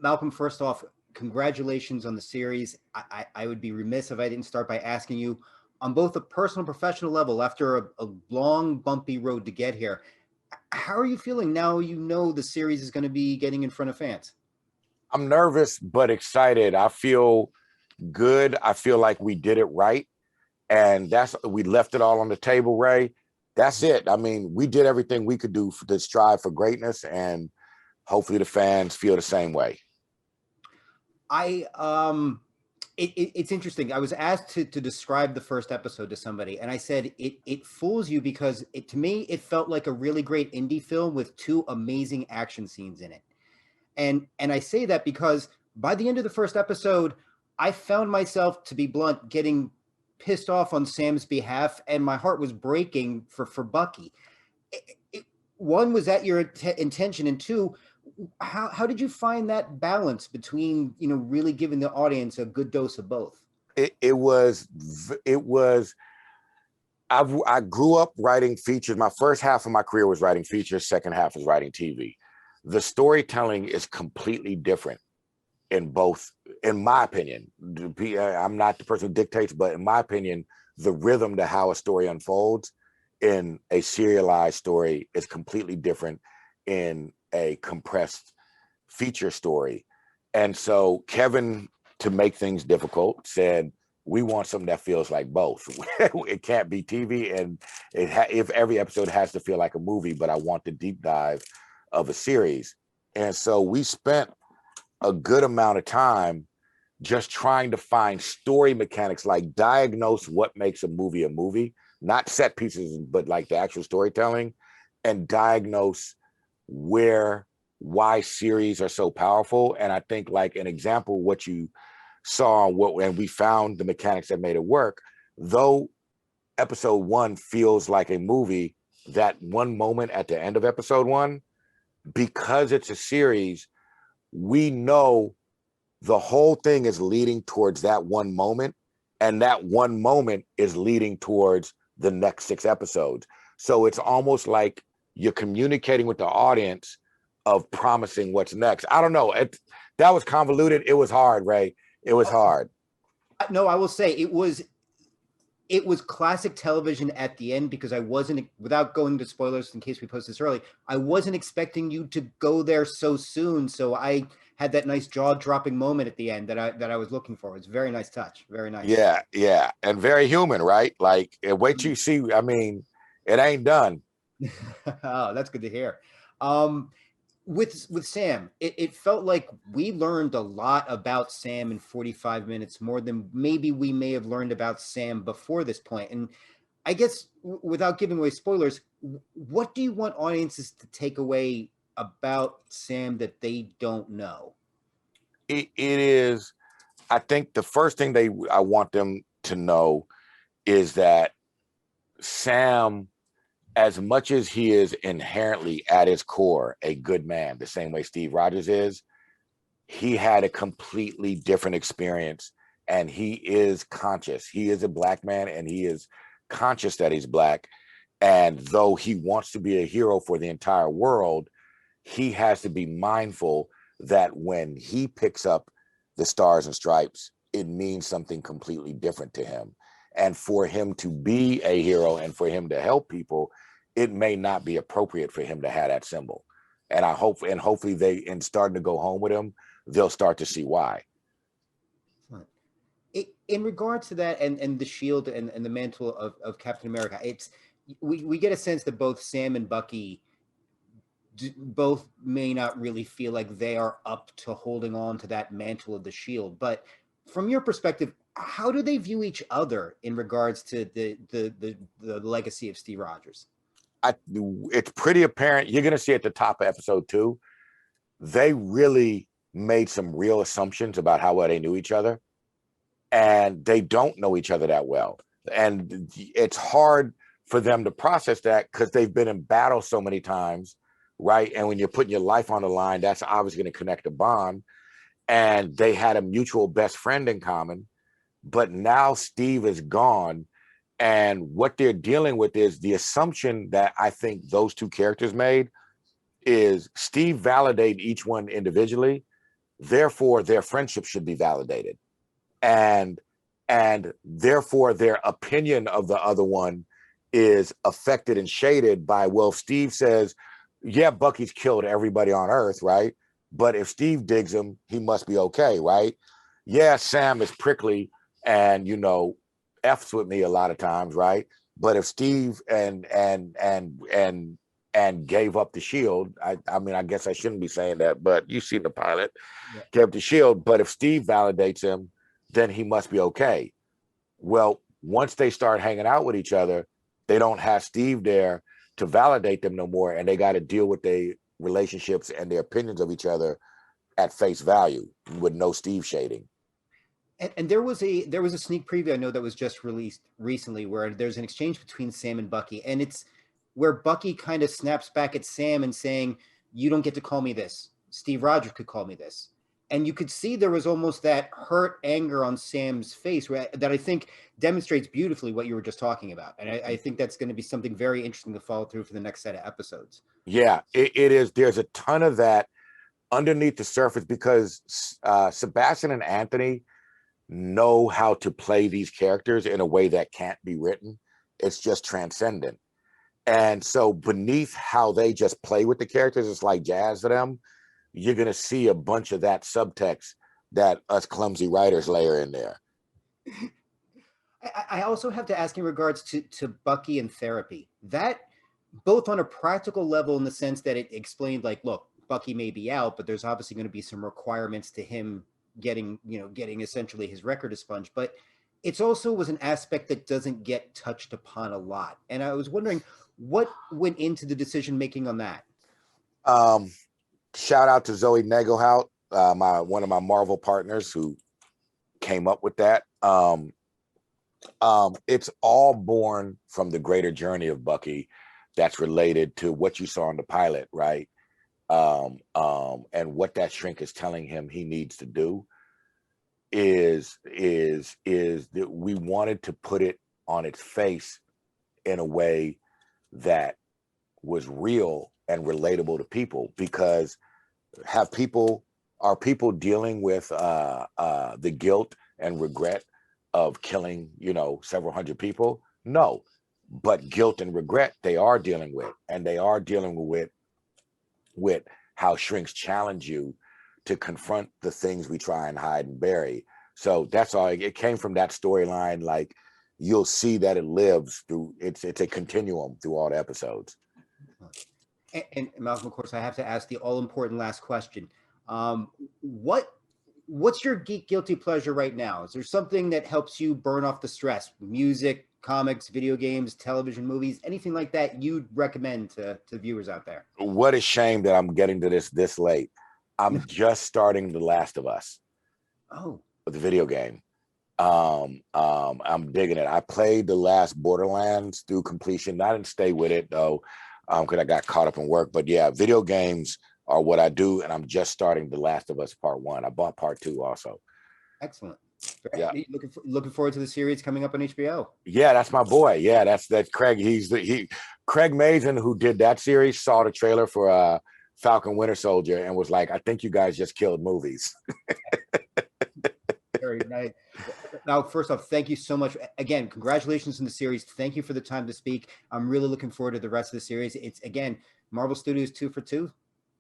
Malcolm, first off, congratulations on the series. I would be remiss if I didn't start by asking you, on both a personal and professional level, after a long, bumpy road to get here, how are you feeling now you know the series is going to be getting in front of fans? I'm nervous but excited. I feel good. I feel like we did it right. And we left it all on the table, Ray. That's it. I mean, we did everything we could do to strive for greatness, and hopefully the fans feel the same way. I it's interesting. I was asked to describe the first episode to somebody, and I said it fools you because to me it felt like a really great indie film with two amazing action scenes in it. And I say that because by the end of the first episode, I found myself, to be blunt, getting pissed off on Sam's behalf, and my heart was breaking for Bucky. One, was that your intention, and two, how did you find that balance between really giving the audience a good dose of both? It was. I grew up writing features. My first half of my career was writing features. Second half was writing TV. The storytelling is completely different in both, in my opinion. I'm not the person who dictates, but in my opinion, the rhythm to how a story unfolds in a serialized story is completely different in a compressed feature story. And so Kevin, to make things difficult, said, we want something that feels like both. It can't be TV, and if every episode has to feel like a movie, but I want the deep dive of a series. And so we spent a good amount of time just trying to find story mechanics, like diagnose what makes a movie, not set pieces, but like the actual storytelling, and diagnose why series are so powerful. And I think, like an example, what you saw, and we found the mechanics that made it work, though episode one feels like a movie, that one moment at the end of episode one, because it's a series, we know the whole thing is leading towards that one moment, and that one moment is leading towards the next 6 episodes. So it's almost like you're communicating with the audience of promising what's next. I don't know. That was convoluted. It was hard, Ray. It was hard. No, I will say it was classic television at the end, because I wasn't, without going to spoilers in case we post this early, I wasn't expecting you to go there so soon. So I had that nice jaw-dropping moment at the end that I was looking for. It's a very nice touch. Very nice. Yeah. And very human, right? Like, wait till you see, I mean, it ain't done. Oh, that's good to hear. With Sam, it felt like we learned a lot about Sam in 45 minutes, more than maybe we may have learned about Sam before this point. And I guess, without giving away spoilers, what do you want audiences to take away about Sam that they don't know? It is, I think the first thing I want them to know is that Sam, as much as he is inherently at his core a good man, the same way Steve Rogers is, he had a completely different experience, and he is conscious. He is a Black man, and he is conscious that he's Black. And though he wants to be a hero for the entire world, he has to be mindful that when he picks up the stars and stripes, it means something completely different to him. And for him to be a hero and for him to help people, it may not be appropriate for him to have that symbol. And hopefully in starting to go home with him, they'll start to see why. In regards to that, and the shield and the mantle of Captain America, we get a sense that both Sam and Bucky both may not really feel like they are up to holding on to that mantle of the shield. But from your perspective, how do they view each other in regards to the legacy of Steve Rogers? It's pretty apparent. You're going to see at the top of episode 2, they really made some real assumptions about how well they knew each other, and they don't know each other that well. And it's hard for them to process that because they've been in battle so many times, right? And when you're putting your life on the line, that's obviously going to connect a bond. And they had a mutual best friend in common, but now Steve is gone. And what they're dealing with is the assumption that I think those two characters made is Steve validated each one individually, Therefore, their friendship should be validated. And therefore their opinion of the other one is affected and shaded by, well, Steve says, yeah, Bucky's killed everybody on Earth, right? But if Steve digs him, he must be okay, right? Yeah, Sam is prickly and, you know, F's with me a lot of times, right? But if Steve and gave up the shield, I mean, I guess I shouldn't be saying that, but you see the pilot, Yeah. gave up the shield. But if Steve validates him, then he must be okay. Well, once they start hanging out with each other, they don't have Steve there to validate them no more, and they got to deal with their relationships and their opinions of each other at face value with no Steve shading. And there was a sneak preview I know that was just released recently where there's an exchange between Sam and Bucky, and it's where Bucky kind of snaps back at Sam and saying, "You don't get to call me this. Steve Rogers could call me this." And you could see there was almost that hurt anger on Sam's face that I think demonstrates beautifully what you were just talking about. And I think that's going to be something very interesting to follow through for the next set of episodes. Yeah, it is. There's a ton of that underneath the surface because Sebastian and Anthony know how to play these characters in a way that can't be written. It's just transcendent. And so beneath how they just play with the characters, it's like jazz to them. You're going to see a bunch of that subtext that us clumsy writers layer in there. I also have to ask in regards to Bucky and therapy, that both on a practical level in the sense that it explained, like, look, Bucky may be out, but there's obviously going to be some requirements to him getting essentially his record expunged. But it's also was an aspect that doesn't get touched upon a lot. And I was wondering what went into the decision making on that. Shout out to Zoe Nagelhout, one of my Marvel partners who came up with that. It's all born from the greater journey of Bucky that's related to what you saw in the pilot, right? And what that shrink is telling him he needs to do is that we wanted to put it on its face in a way that was real and relatable to people, because are people dealing with the guilt and regret of killing, several hundred people? No, but guilt and regret they are dealing with, and they are dealing with how shrinks challenge you to confront the things we try and hide and bury. So that's all. It came from that storyline. Like, you'll see that it lives through. It's a continuum through all the episodes. And Malcolm, of course, I have to ask the all important last question. What's your geek guilty pleasure right now? Is there something that helps you burn off the stress? Music, comics, video games, television, movies, anything like that you'd recommend to viewers out there? What a shame that I'm getting to this late. I'm just starting The Last of Us. Oh, The video game. I'm digging it. I played the last Borderlands through completion. I didn't stay with it though, because I got caught up in work. But yeah, video games are what I do, and I'm just starting The Last of Us Part 1. I bought Part 2 also. excellent. Yeah. Looking forward to the series coming up on HBO. Yeah, that's my boy. Yeah, that's Craig. Craig Mazin, who did that series, saw the trailer for Falcon Winter Soldier and was like, I think you guys just killed movies. Very nice. Now, first off, thank you so much. Again, congratulations on the series. Thank you for the time to speak. I'm really looking forward to the rest of the series. It's, again, Marvel Studios 2 for 2.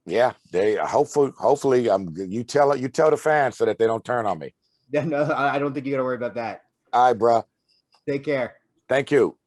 Yeah, they hopefully you tell the fans so that they don't turn on me. No, I don't think you got to worry about that. All right, bro. Take care. Thank you.